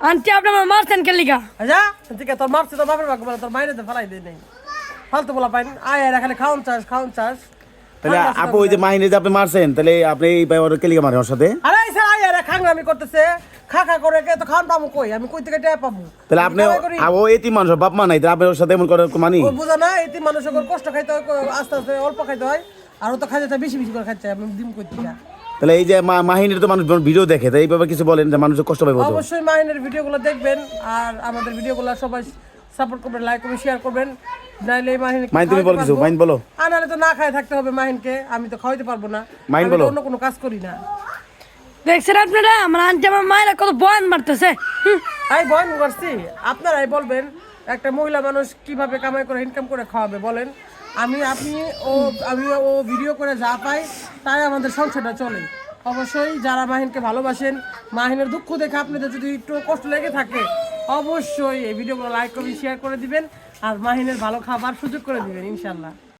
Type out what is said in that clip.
Aunty আপনি আমার মারছেন কে লিগা? আচ্ছা ঠিক আছে, তোর মারছে তোর বাপের ভাগ্য বলে, তোর মাইরে ফেলাই দেয় নাই। ফালতু বলা পাইন আয় আর এখানে খাওন চাস। তাহলে আপু ওই যে মাহিনে যে আপনি মারছেন, তাহলে আপনি এই ভাই ওর কেলিকা মারেন ওর সাথে? আরে স্যার আয় আর খাংরামি করতেছে, খা করে কে তো খাওন পাবো কই, আমি কই থেকে টেয়া পাবো? তাহলে আপনি ও এতি মানুষ বাপ মা নাই, তাহলে আপনি ওর সাথে এমন করে মানি? ও বুঝা না, এতে মানুষের কষ্ট খাইতে হয়, আস্তে আস্তে অল্প খাইতে হয়, আর ও তো খাইতে চায় বেশি করে খাইতে চায়, আমি ডিম কই থেকে। তাহলে এই যে মাহিনীর তো মানুষ ভিডিও দেখে, তাই এইভাবে কিছু বলেন যে মানুষের কষ্ট পাইব? অবশ্যই মাহিনের ভিডিওগুলো দেখবেন, আর আমাদের ভিডিওগুলো সবাই সাপোর্ট করবেন, লাইক করবেন, শেয়ার করবেন। নাইলে মাহিন তুমি বল কিছু, মাহিন বলো। আনারে তো না খায় থাকতে হবে মাহিনকে, আমি তো খাওয়াইতে পারবো না, মাহিন আমি বলো। তো অন্য কোনো কাজ করি না। দেখছেন আপনারা আমার আন্টি আমার মায়েরা কত বয়ান মারতেছে। আমি বয়ন করছি, আপনারাই বলবেন একটা মহিলা মানুষ কিভাবে কামাই করে ইনকাম করে খাওয়াবে বলেন। আমি ও ভিডিও করে যা পাই তাই আমাদের সংসারটা চলে। অবশ্যই যারা মাহিনকে ভালোবাসেন, মাহিনের দুঃখ দেখে আপনাদের যদি একটু কষ্ট লেগে থাকে, অবশ্যই এই ভিডিওগুলো লাইক করবেন, শেয়ার করে দিবেন, আর মাহিনের ভালো খাবার সুযোগ করে দিবেন ইনশাল্লাহ।